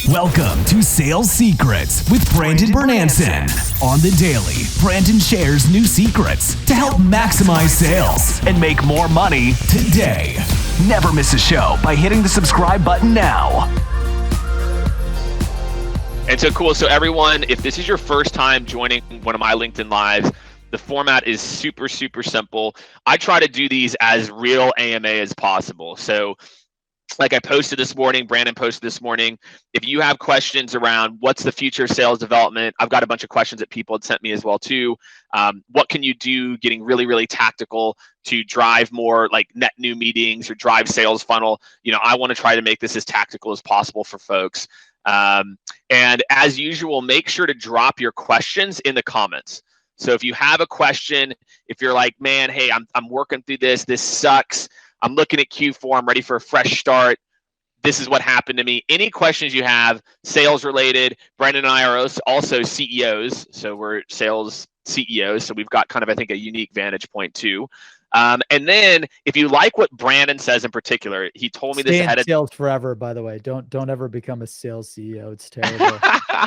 Welcome to Sales Secrets with Brandon Bernanson. On the daily, Brandon shares new secrets to help maximize sales and make more money today. Never miss a show by hitting the subscribe button now. And so cool. So everyone, if this is your first time joining one of my LinkedIn Lives, the format is super, super simple. I try to do these as real AMA as possible. So like I posted this morning, Brandon posted this morning, if you have questions around what's the future of sales development, I've got a bunch of questions that people had sent me as well too. What can you do getting really, really tactical to drive more like net new meetings or drive sales funnel? You know, I want to try to make this as tactical as possible for folks. And as usual, make sure to drop your questions in the comments. So if you have a question, if you're like, man, hey, I'm working through this sucks. I'm looking at Q4, I'm ready for a fresh start. This is what happened to me. Any questions you have, sales related, Brandon and I are also CEOs. So we're sales CEOs. So we've got kind of, I think, a unique vantage point too. And then if you like what Brandon says in particular, he told me this ahead of sales forever, by the way. Don't ever become a sales CEO. It's terrible.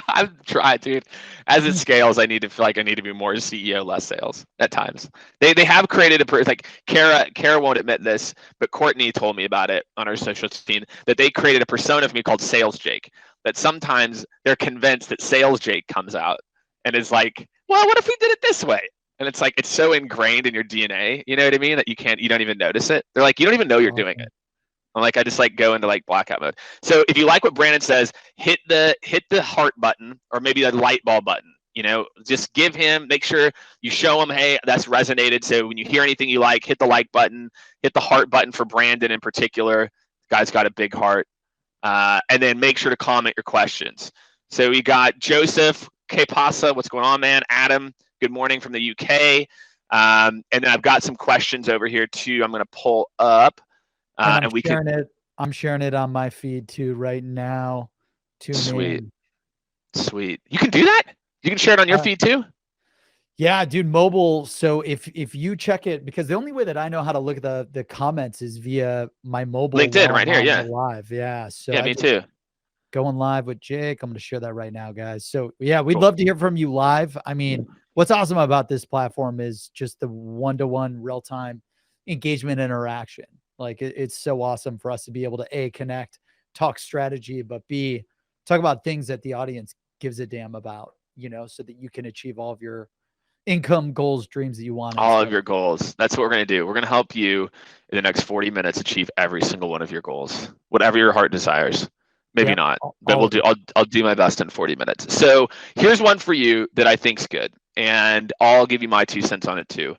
I've tried, dude. As it scales, I need to feel like I need to be more CEO, less sales at times. They have created like Kara won't admit this, but Courtney told me about it on our social team that they created a persona for me called Sales Jake. That sometimes they're convinced that Sales Jake comes out and is like, well, what if we did it this way? And it's like, it's so ingrained in your DNA, you know what I mean? That you don't even notice it. They're like, you don't even know you're doing it. I'm like, I just like go into like blackout mode. So if you like what Brandon says, hit the heart button or maybe the light bulb button, you know, just make sure you show them, hey, that's resonated. So when you hear anything you like, hit the like button, hit the heart button for Brandon in particular. The guy's got a big heart. And then make sure to comment your questions. So we got Joseph, Que Pasa, what's going on, man? Adam, good morning from the UK. And then I've got some questions over here too. I'm going to pull up. I'm sharing it on my feed too right now. Sweet. You can do that? You can share it on your feed too? Yeah, dude, mobile. So if you check it, because the only way that I know how to look at the comments is via my mobile. LinkedIn right here, yeah. Live, yeah. So yeah, me too. Going live with Jake. I'm going to share that right now, guys. So yeah, we'd love to hear from you live. I mean, what's awesome about this platform is just the one-to-one real-time engagement interaction. Like it's so awesome for us to be able to A, connect, talk strategy, but B, talk about things that the audience gives a damn about, you know, so that you can achieve all of your income goals, dreams that you want. All of your goals. That's what we're going to do. We're going to help you in the next 40 minutes achieve every single one of your goals, whatever your heart desires. Maybe not, but I'll do my best in 40 minutes. So here's one for you that I think's good, and I'll give you my 2 cents on it too.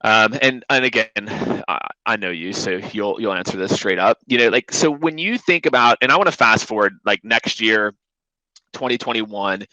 And again, I know you, so you'll answer this straight up. You know, like, so when you think about, and I want to fast forward like next year, 2021,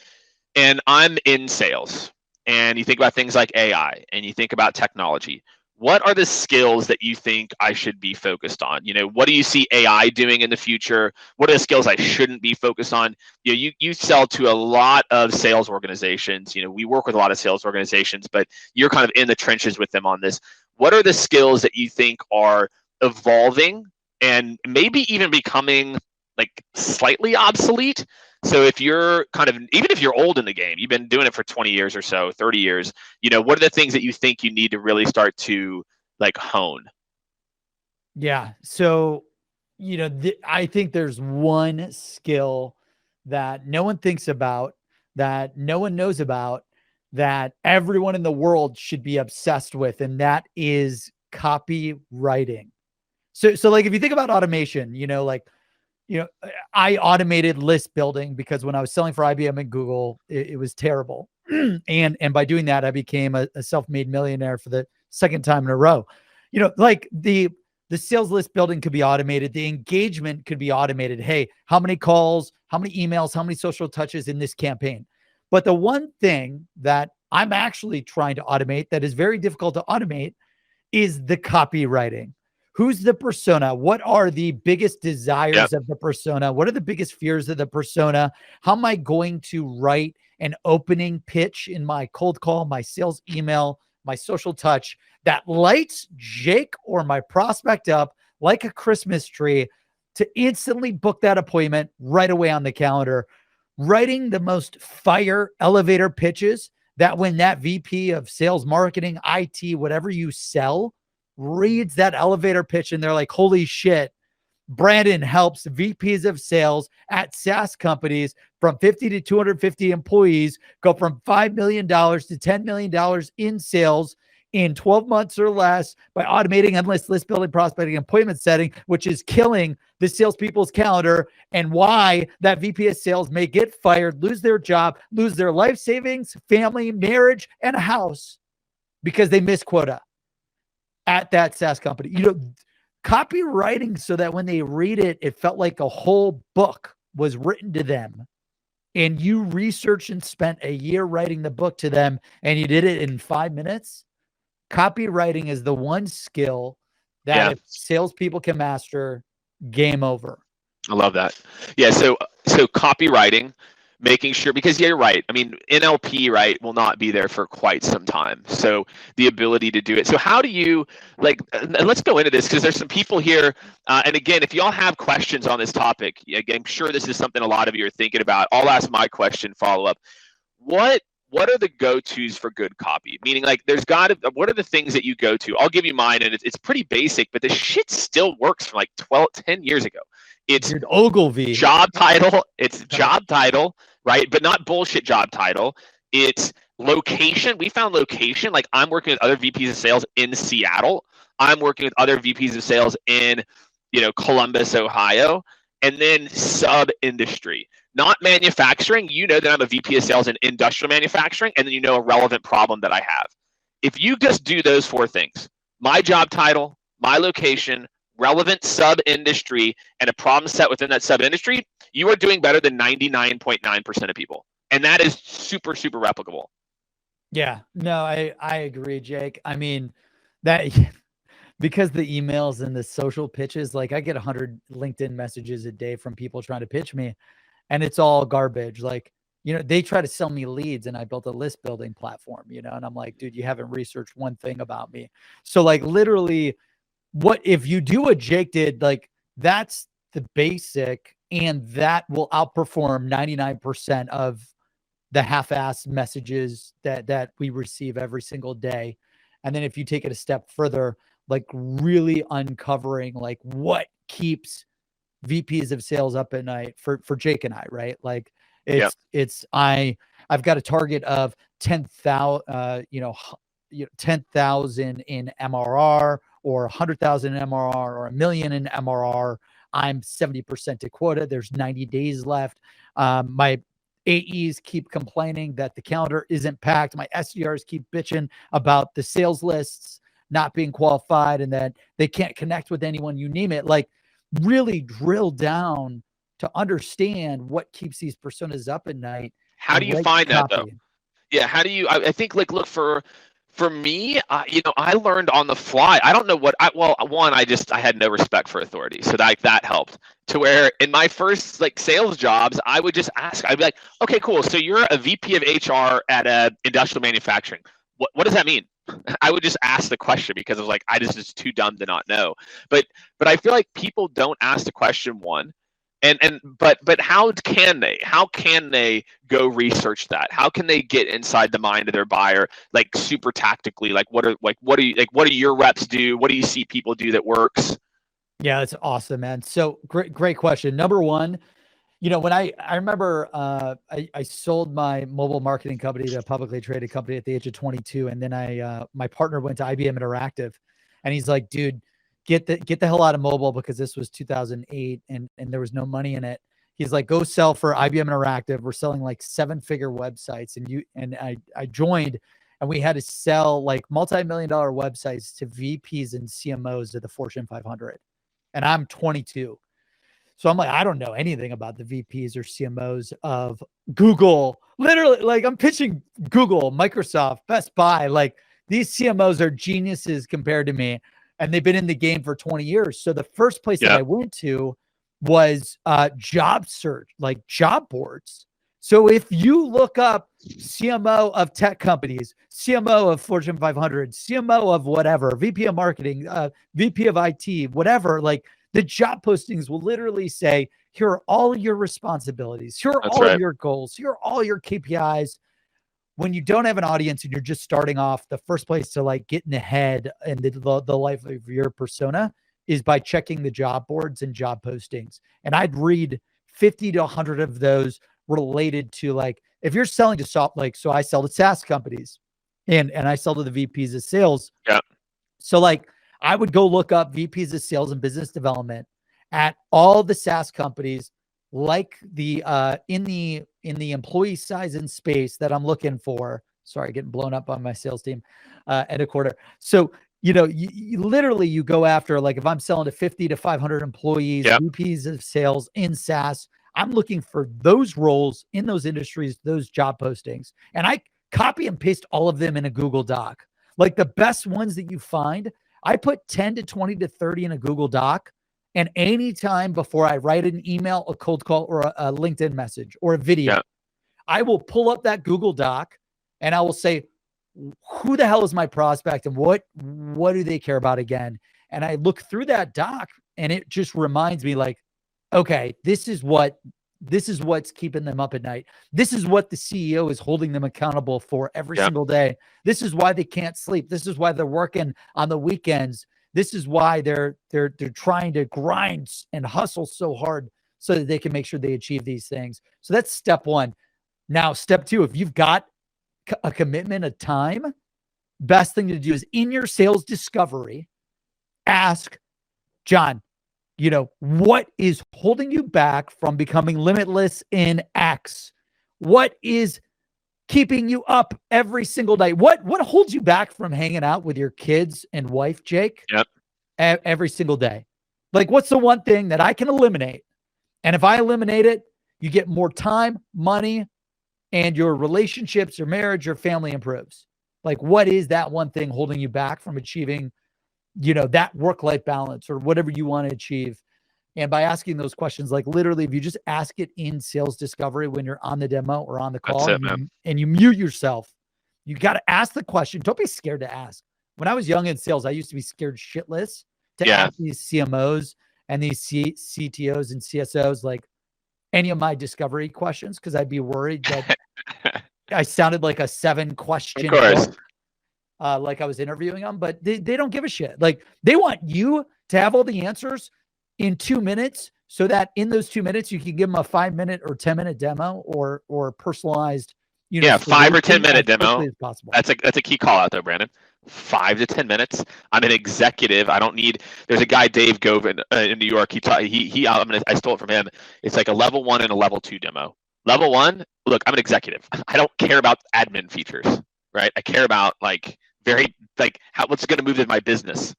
and I'm in sales, and you think about things like AI, and you think about technology. What are the skills that you think I should be focused on? You know, what do you see AI doing in the future? What are the skills I shouldn't be focused on? You know, you sell to a lot of sales organizations. You know, we work with a lot of sales organizations, but you're kind of in the trenches with them on this. What are the skills that you think are evolving and maybe even becoming like slightly obsolete? So if you're even if you're old in the game, you've been doing it for 20 years or so, 30 years, you know, what are the things that you think you need to really start to like hone? Yeah. So, you know, I think there's one skill that no one thinks about, that no one knows about, that everyone in the world should be obsessed with, and that is copywriting. So like, if you think about automation, you know, like, you know, I automated list building because when I was selling for IBM and Google, it was terrible. and by doing that, I became a self-made millionaire for the second time in a row. You know, like the sales list building could be automated. The engagement could be automated. Hey, how many calls, how many emails, how many social touches in this campaign? But the one thing that I'm actually trying to automate that is very difficult to automate is the copywriting. Who's the persona? What are the biggest desires of the persona? What are the biggest fears of the persona? How am I going to write an opening pitch in my cold call, my sales email, my social touch that lights Jake or my prospect up like a Christmas tree to instantly book that appointment right away on the calendar, writing the most fire elevator pitches that when that VP of sales, marketing, IT, whatever you sell, reads that elevator pitch and they're like, holy shit, Brandon helps VPs of sales at SaaS companies from 50 to 250 employees go from $5 million to $10 million in sales in 12 months or less by automating endless list building, prospecting, appointment setting, which is killing the salespeople's calendar, and why that VP of sales may get fired, lose their job, lose their life savings, family, marriage, and a house because they miss quota at that SaaS company. Copywriting so that when they read it, it felt like a whole book was written to them. And you researched and spent a year writing the book to them, and you did it in 5 minutes. Copywriting is the one skill that if salespeople can master, game over. I love that. Yeah. So copywriting, making sure, because you're right. I mean, NLP, right, will not be there for quite some time. So the ability to do it. So how do you and let's go into this, because there's some people here. And again, if y'all have questions on this topic, again, I'm sure this is something a lot of you are thinking about. I'll ask my question follow up. What are the go-tos for good copy? Meaning, like, what are the things that you go to? I'll give you mine, and it's pretty basic, but the shit still works from like 10 years ago. It's Ogilvy. Job title. It's job title, right? But not bullshit job title. It's location. We found location. Like, I'm working with other VPs of sales in Seattle. I'm working with other VPs of sales in, Columbus, Ohio. And then sub-industry. Not manufacturing. You know that I'm a VP of sales in industrial manufacturing, and then a relevant problem that I have. If you just do those 4 things, my job title, my location, relevant sub-industry, and a problem set within that sub-industry, you are doing better than 99.9% of people. And that is super, super replicable. Yeah, no, I agree, Jake. I mean, that because the emails and the social pitches, like I get 100 LinkedIn messages a day from people trying to pitch me, and it's all garbage. Like, they try to sell me leads, and I built a list building platform, and I'm like, dude, you haven't researched one thing about me. So like literally, what if you do what Jake did, like that's the basic, and that will outperform 99% of the half-assed messages that we receive every single day. And then if you take it a step further, like really uncovering like what keeps VPs of sales up at night for Jake and I, right? Like I've got a target of 10,000, 10,000 in MRR, or 100,000 in MRR, or $1 million in MRR. I'm 70% to quota. There's 90 days left. My AEs keep complaining that the calendar isn't packed. My SDRs keep bitching about the sales lists not being qualified and that they can't connect with anyone, you name it. Like, really drill down to understand what keeps these personas up at night. How do you find that though? Yeah. How do you, I think, like, look, for me, I learned on the fly. I don't know what I had no respect for authority. So that helped, to where in my first sales jobs, I would just ask, I'd be like, okay, cool. So you're a VP of HR at a industrial manufacturing. What does that mean? I would just ask the question because I was like, I just too dumb to not know. But I feel like people don't ask the question, one. But how can they go research that? How can they get inside the mind of their buyer, like super tactically? What do your reps do? What do you see people do that works? Yeah, that's awesome, man. So great question. Number one, when I remember I sold my mobile marketing company to a publicly traded company at the age of 22, and then my partner went to IBM Interactive, and he's like, dude, get the hell out of mobile, because this was 2008 and there was no money in it. He's like, go sell for IBM Interactive. We're selling like 7-figure websites. And I joined, and we had to sell like multi-million-dollar websites to VPs and CMOs of the Fortune 500. And I'm 22. So I'm like, I don't know anything about the VPs or CMOs of Google. Literally, like, I'm pitching Google, Microsoft, Best Buy. Like, these CMOs are geniuses compared to me. And they've been in the game for 20 years. So the first place that I went to was job search, like job boards. So if you look up CMO of tech companies, CMO of Fortune 500, CMO of whatever, VP of marketing, VP of IT, whatever, like, The job postings will literally say, here are all your responsibilities. Here are all of your goals. Here are all your KPIs. When you don't have an audience and you're just starting off, the first place to like get in the head and the life of your persona is by checking the job boards and job postings. And I'd read 50 to 100 of those related to like, if you're selling to so I sell to SaaS companies and I sell to the VPs of sales. Yeah. So like I would go look up VPs of sales and business development at all the SaaS companies, like the in the employee size and space that I'm looking for. Sorry, getting blown up on my sales team at a quarter. So, you literally, you go after, like if I'm selling to 50 to 500 employees, VPs of sales in SaaS, I'm looking for those roles in those industries, those job postings. And I copy and paste all of them in a Google Doc. Like the best ones that you find, I put 10 to 20 to 30 in a Google Doc. And anytime before I write an email, a cold call, or a LinkedIn message or a video, I will pull up that Google Doc and I will say, who the hell is my prospect and what do they care about again? And I look through that doc and it just reminds me like, okay, this is what's keeping them up at night. This is what the CEO is holding them accountable for every single day. This is why they can't sleep. This is why they're working on the weekends. This is why they're trying to grind and hustle so hard so that they can make sure they achieve these things. So that's step one. Now, step two, if you've got a commitment of time, best thing to do is in your sales discovery, ask, John, what is holding you back from becoming limitless in X? What is keeping you up every single day? What holds you back from hanging out with your kids and wife, Jake? Yep. Every single day. Like, what's the one thing that I can eliminate? And if I eliminate it, you get more time, money, and your relationships, your marriage, your family improves. Like, what is that one thing holding you back from achieving, that work-life balance or whatever you want to achieve? And by asking those questions, like literally, if you just ask it in sales discovery when you're on the demo or on the call, and you mute yourself, you got to ask the question. Don't be scared to ask. When I was young in sales, I used to be scared shitless to ask these CMOs and these CTOs and CSOs like any of my discovery questions, because I'd be worried that I sounded like a 7-question book, like I was interviewing them, but they don't give a shit. Like they want you to have all the answers in 2 minutes, so that in those 2 minutes you can give them a 5-minute or 10-minute demo or personalized, 5 or 10 minute demo. As possible. That's a key call out there, Brandon. 5 to 10 minutes. I'm an executive. I don't need. There's a guy, Dave Govin, in New York. I stole it from him. It's like a level 1 and a level 2 demo. Level 1, look, I'm an executive. I don't care about admin features, right? I care about what's going to move in my business.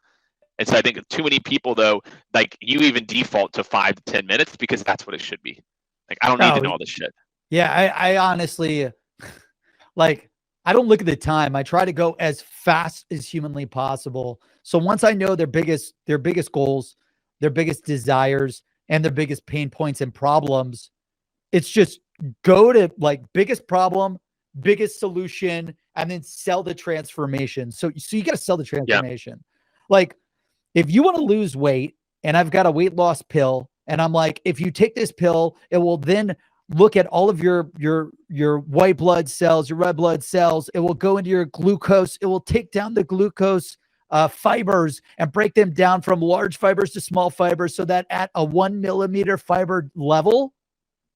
And so I think too many people, though, like you even default to 5 to 10 minutes because that's what it should be. Like, I don't need to know all this shit. Yeah, I honestly, like, I don't look at the time. I try to go as fast as humanly possible. So once I know their biggest goals, their biggest desires, and their biggest pain points and problems, it's just go to like biggest problem, biggest solution, and then sell the transformation. So you got to sell the transformation. Like, if you want to lose weight and I've got a weight loss pill and I'm like, if you take this pill, it will then look at all of your white blood cells, your red blood cells. It will go into your glucose. It will take down the glucose fibers and break them down from large fibers to small fibers so that at a 1 millimeter fiber level,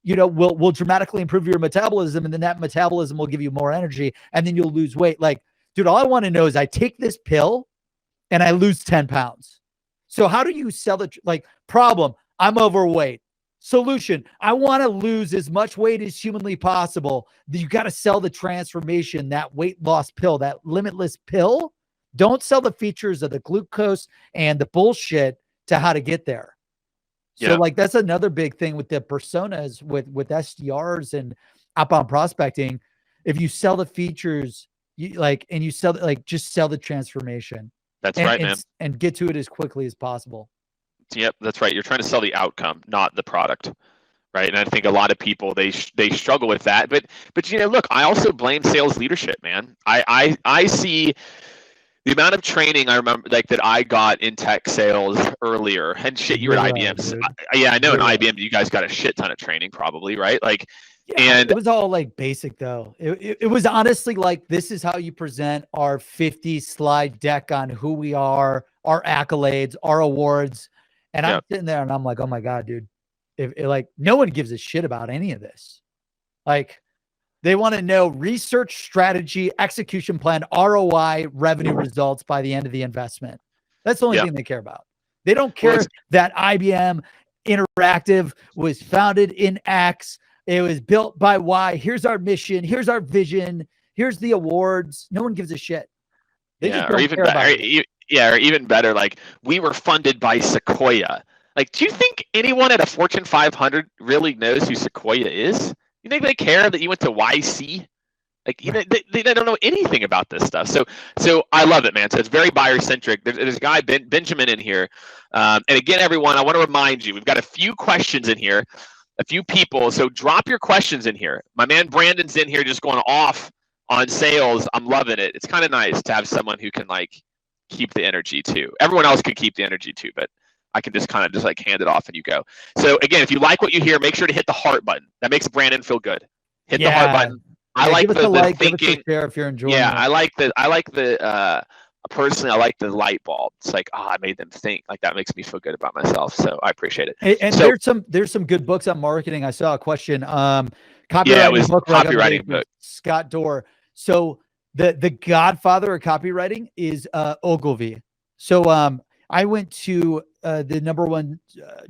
will dramatically improve your metabolism. And then that metabolism will give you more energy and then you'll lose weight. Like, dude, all I want to know is I take this pill and I lose 10 pounds. So how do you sell problem? I'm overweight. Solution: I want to lose as much weight as humanly possible. You got to sell the transformation, that weight loss pill, that limitless pill. Don't sell the features of the glucose and the bullshit to how to get there. So that's another big thing with the personas with SDRs and outbound prospecting. If you sell the features, just sell the transformation. That's right, man. And get to it as quickly as possible. Yep, that's right. You're trying to sell the outcome, not the product, right? And I think a lot of people they struggle with that. But look, I also blame sales leadership, man. I see The amount of training I remember, like that I got in tech sales earlier, and shit, you were at IBM. Yeah, I know in IBM you guys got a shit ton of training, probably, right? Like, yeah, and it was all like basic though. It was honestly like, this is how you present our 50 slide deck on who we are, our accolades, our awards. And I'm sitting there and I'm like, oh my God, dude, if like no one gives a shit about any of this. Like, they want to know research, strategy, execution plan, ROI, revenue results by the end of the investment. That's the only thing they care about. They don't care that IBM Interactive was founded in X. It was built by Y. Here's our mission. Here's our vision. Here's the awards. No one gives a shit. They just don't care about it. Or even better, like, we were funded by Sequoia. Like, do you think anyone at a Fortune 500 really knows who Sequoia is? You think they care that you went to YC? Like, you know, they don't know anything about this stuff. So I love it, man. So it's very buyer centric. There's a guy, Benjamin, in here. And again, everyone, I want to remind you, we've got a few questions in here, a few people. So drop your questions in here. My man Brandon's in here just going off on sales. I'm loving it. It's kind of nice to have someone who can like keep the energy too. Everyone else can keep the energy too, but I can just kind of just like hand it off and you go. So again, if you like what you hear, make sure to hit the heart button. That makes Brandon feel good. Hit the heart button. I like the like, thinking. Give us a share if you're enjoying it. I like the personally, I like the light bulb. It's like, I made them think. Like, that makes me feel good about myself. So I appreciate it. And so, there's some good books on marketing. I saw a question. Copywriting book. Scott Dorr. So the godfather of copywriting is Ogilvy. So I went to the #1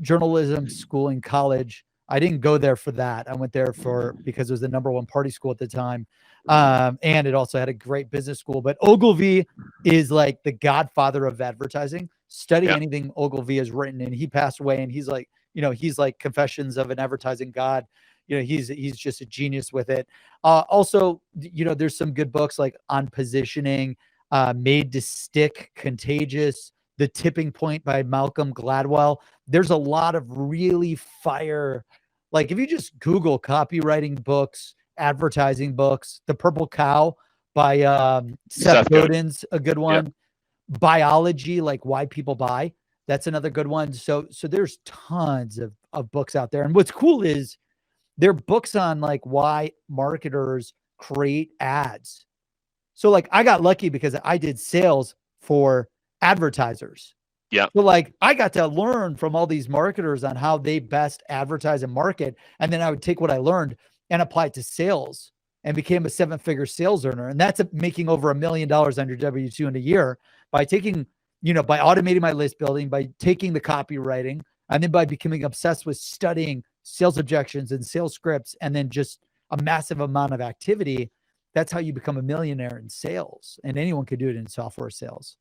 journalism school in college. I didn't go there for that. I went there because it was the #1 party school at the time. And it also had a great business school. But Ogilvy is like the godfather of advertising. Study anything Ogilvy has written, and he passed away. And he's like, he's like Confessions of an Advertising God. He's just a genius with it. Also, there's some good books like On Positioning, Made to Stick, Contagious, The Tipping Point by Malcolm Gladwell. There's a lot of really fire. Like, if you just Google copywriting books, advertising books, The Purple Cow by Seth Godin's a good one. Yep. Biology, like Why People Buy, that's another good one. So there's tons of books out there. And what's cool is they're books on like why marketers create ads. So like, I got lucky because I did sales for advertisers. Yeah. So like, I got to learn from all these marketers on how they best advertise and market. And then I would take what I learned and apply it to sales and became a 7-figure sales earner. And that's making over $1 million on your W-2 in a year by taking, by automating my list building, by taking the copywriting, and then by becoming obsessed with studying sales objections and sales scripts, and then just a massive amount of activity. That's how you become a millionaire in sales. And anyone could do it in software sales.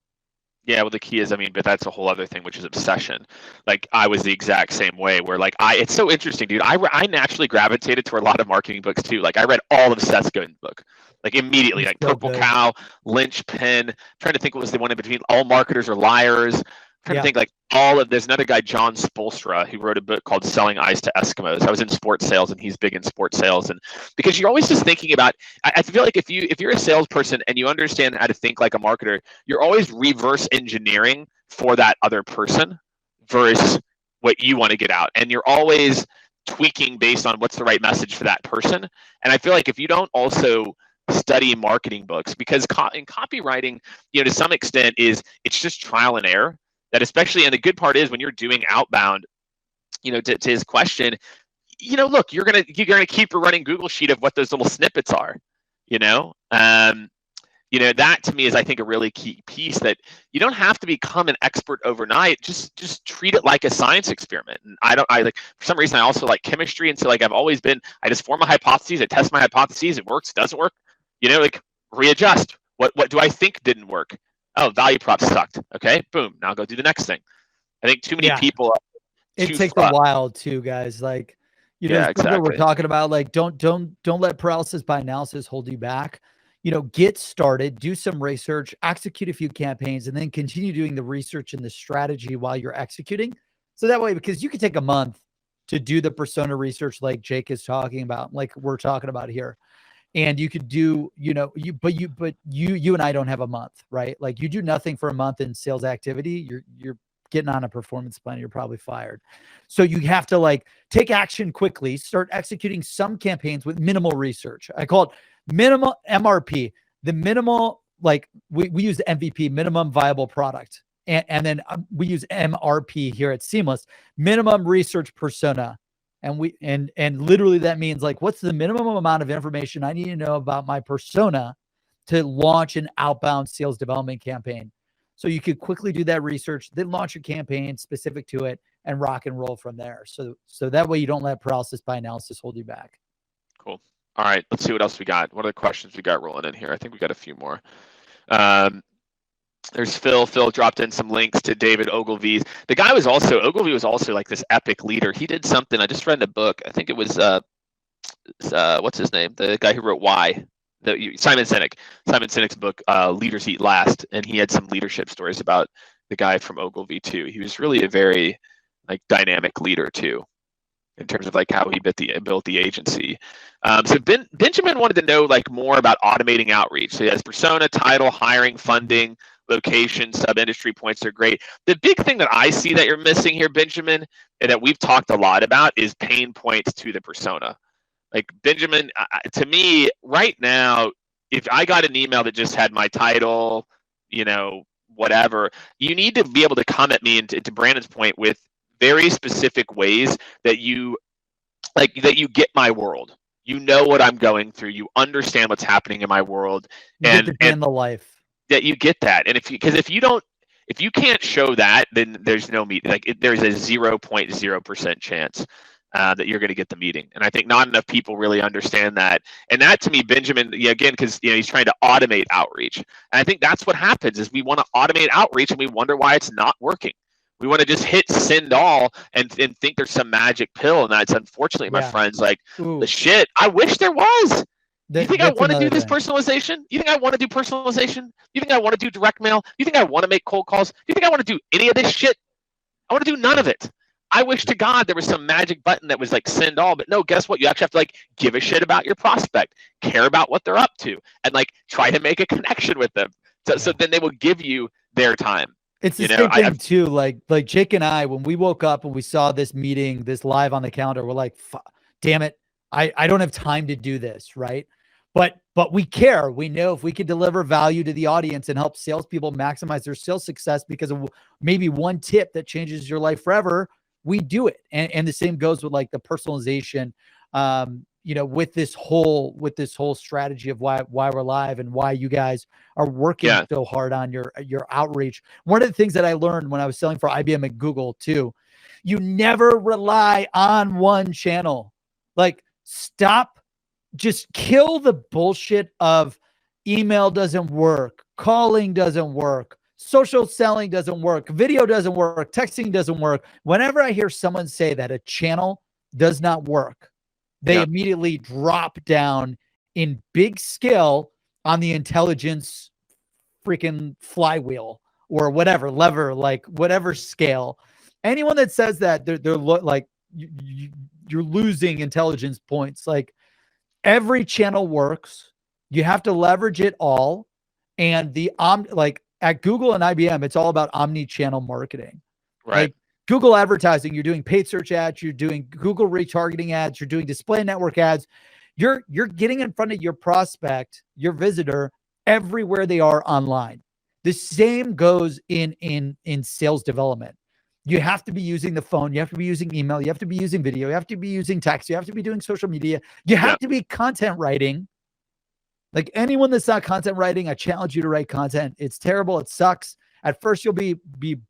Yeah, well, the key is, but that's a whole other thing, which is obsession. Like, I was the exact same way where like, it's so interesting, dude. I naturally gravitated toward a lot of marketing books too. Like, I read all of Seth Godin's book, like immediately, like Purple Cow, Lynchpin, trying to think what was the one in between, All Marketers Are Liars. I'm trying to think like all of, there's another guy, John Spolstra, who wrote a book called Selling Ice to Eskimos. I was in sports sales and he's big in sports sales. And because you're always just thinking about, I feel like if you're a salesperson and you understand how to think like a marketer, you're always reverse engineering for that other person versus what you want to get out. And you're always tweaking based on what's the right message for that person. And I feel like if you don't also study marketing books, because in copywriting, to some extent it's just trial and error. That especially, and the good part is when you're doing outbound, to his question, look, you're gonna keep a running Google sheet of what those little snippets are, that to me is, I think, a really key piece, that you don't have to become an expert overnight. Just treat it like a science experiment. And I like, for some reason, I also like chemistry. And so like, I've always been, I just form a hypothesis, I test my hypotheses, it works, doesn't work, like readjust. What do I think didn't work? Oh, value prop sucked. Okay, boom. Now go do the next thing. I think too many people. It takes a while too, guys. Like, exactly. We're talking about, like, don't let paralysis by analysis hold you back. Get started, do some research, execute a few campaigns, and then continue doing the research and the strategy while you're executing. So that way, because you could take a month to do the persona research, like Jake is talking about, like we're talking about here. And you could do, but you and I don't have a month, right? Like you do nothing for a month in sales activity, you're getting on a performance plan, you're probably fired. So you have to like take action quickly, start executing some campaigns with minimal research. I call it minimal MRP, the minimal, like we use the MVP, minimum viable product. And then we use MRP here at Seamless, minimum research persona. And literally that means like, what's the minimum amount of information I need to know about my persona to launch an outbound sales development campaign? So you could quickly do that research, then launch a campaign specific to it and rock and roll from there. So that way you don't let paralysis by analysis hold you back. Cool. All right, let's see what else we got. What are the questions we got rolling in here? I think we got a few more. There's Phil. Phil dropped in some links to David Ogilvy's. Ogilvy was also like this epic leader. He did something. I just read in a book. I think it was what's his name? The guy who wrote Why. Simon Sinek. Simon Sinek's book, Leaders Eat Last, and he had some leadership stories about the guy from Ogilvy too. He was really a very like dynamic leader too, in terms of like how he built the agency. So Benjamin wanted to know like more about automating outreach. So he has persona, title, hiring, funding, location, sub-industry points are great. The big thing that I see that you're missing here, Benjamin, and that we've talked a lot about is pain points to the persona. Like Benjamin, to me right now, if I got an email that just had my title, whatever, you need to be able to come at me, and to Brandon's point, with very specific ways that you get my world. You know what I'm going through. You understand what's happening in my world, and the life that you get that. And if you can't show that, then there's no meeting. Like there's a 0.0% chance that you're going to get the meeting. And I think not enough people really understand that. And that to me, Benjamin, again, because he's trying to automate outreach. And I think that's what happens is we want to automate outreach and we wonder why it's not working. We want to just hit send all and think there's some magic pill. And that's unfortunately, my friends, like the shit. I wish there was. You think I want to do this personalization? You think I want to do personalization? You think I want to do direct mail? You think I want to make cold calls? You think I want to do any of this shit? I want to do none of it. I wish to God there was some magic button that was like send all, but no, guess what? You actually have to like give a shit about your prospect, care about what they're up to, and like try to make a connection with them. So then they will give you their time. It's the same thing too. Like Jake and I, when we woke up and we saw this meeting, this live on the calendar, we're like, damn it. I don't have time to do this. Right. But we care. We know if we can deliver value to the audience and help salespeople maximize their sales success because of maybe one tip that changes your life forever, we do it. And the same goes with like the personalization, with this whole strategy of why we're live and why you guys are working so hard on your outreach. One of the things that I learned when I was selling for IBM and Google too, you never rely on one channel. Like just kill the bullshit of email doesn't work, calling doesn't work, social selling doesn't work, video doesn't work, texting doesn't work. Whenever I hear someone say that a channel does not work, they immediately drop down in big scale on the intelligence freaking flywheel or whatever lever, like whatever scale. Anyone that says that they're like you're losing intelligence points. Like every channel works. You have to leverage it all. And like at Google and IBM, it's all about omni-channel marketing. Right. Like Google advertising, you're doing paid search ads, you're doing Google retargeting ads, you're doing display network ads. You're getting in front of your prospect, your visitor, everywhere they are online. The same goes in sales development. You have to be using the phone. You have to be using email. You have to be using video. You have to be using text. You have to be doing social media. You have to be content writing. Like anyone that's not content writing, I challenge you to write content. It's terrible. It sucks. At first, you'll be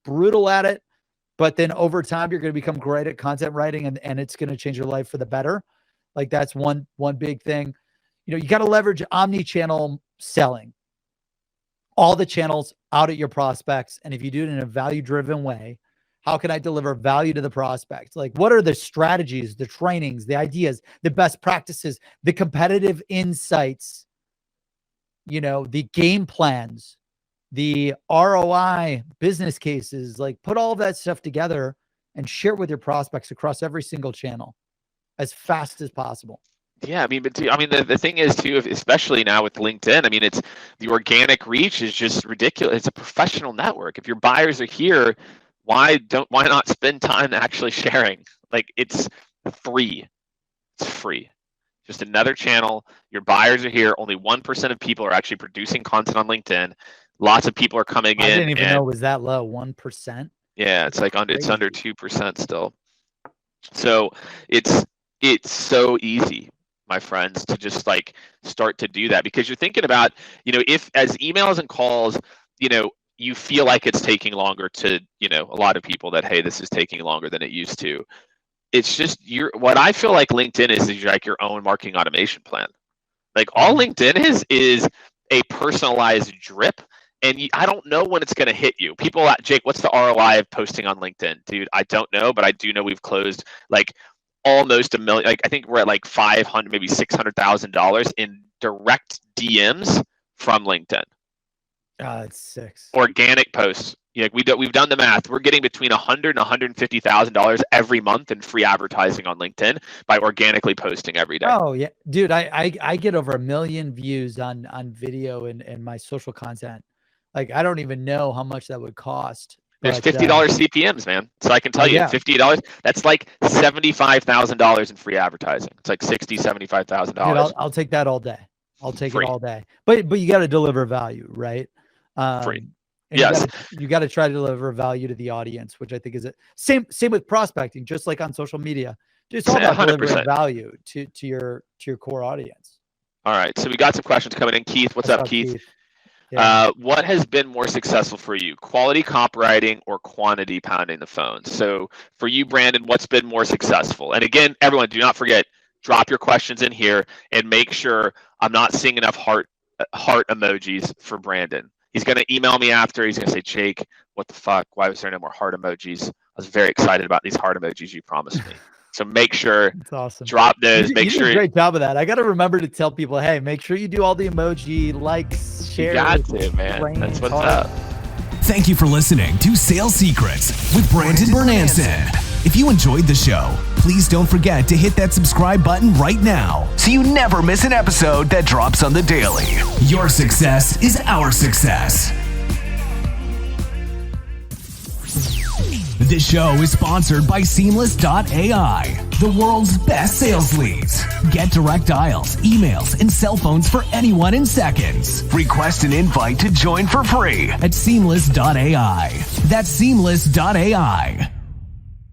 brutal at it, but then over time, you're going to become great at content writing, and it's going to change your life for the better. Like that's one big thing. You got to leverage omni-channel selling. All the channels out at your prospects, and if you do it in a value-driven way, how can I deliver value to the prospect? Like, what are the strategies, the trainings, the ideas, the best practices, the competitive insights, the game plans, the ROI business cases? Like, put all of that stuff together and share it with your prospects across every single channel as fast as possible. Yeah, I mean, the thing is too, especially now with LinkedIn, I mean, it's the organic reach is just ridiculous. It's a professional network. If your buyers are here, why not spend time actually sharing? Like, it's free. It's free. Just another channel. Your buyers are here. Only 1% of people are actually producing content on LinkedIn. Lots of people are coming in. I didn't even know it was that low, 1%. Yeah, it's like it's under 2% still. So it's so easy, my friends, to just like start to do that, because you're thinking about, if as emails and calls, you feel like it's taking longer to, a lot of people that, hey, this is taking longer than it used to. It's just what I feel like LinkedIn is like your own marketing automation plan. Like all LinkedIn is a personalized drip. And I don't know when it's going to hit you. People, Jake, what's the ROI of posting on LinkedIn? Dude, I don't know, but I do know we've closed like almost $1 million. Like I think we're at like $500,000, maybe $600,000 in direct DMs from LinkedIn. It's sick. Organic posts. We've done the math. We're getting between $100,000 and $150,000 every month in free advertising on LinkedIn by organically posting every day. Oh yeah, dude, I get over 1 million views on video and my social content. Like, I don't even know how much that would cost. There's $50 CPMs, man. So I can tell you, $50, that's like $75,000 in free advertising. It's like $75,000. I'll take that all day. I'll take it all day. But you got to deliver value, right? Free. And yes. You got to try to deliver value to the audience, which I think is same with prospecting, just like on social media. It's all about 100%. Delivering value to your core audience. All right. So we got some questions coming in. Keith, what's up, Keith? Yeah. What has been more successful for you, quality copywriting or quantity pounding the phone? So for you, Brandon, what's been more successful? And again, everyone, do not forget, drop your questions in here and make sure I'm not seeing enough heart emojis for Brandon. He's going to email me after. He's going to say, Jake, what the fuck? Why was there no more heart emojis? I was very excited about these heart emojis you promised me. So make sure, that's awesome. Drop those. You did a great job of that. I got to remember to tell people, hey, make sure you do all the emoji, likes, shares. You got to, man. That's what's up. Thank you for listening to Sales Secrets with Brandon Bernanson. If you enjoyed the show, please don't forget to hit that subscribe button right now so you never miss an episode that drops on the daily. Your success is our success. This show is sponsored by Seamless.ai, the world's best sales leads. Get direct dials, emails, and cell phones for anyone in seconds. Request an invite to join for free at Seamless.ai. That's Seamless.ai.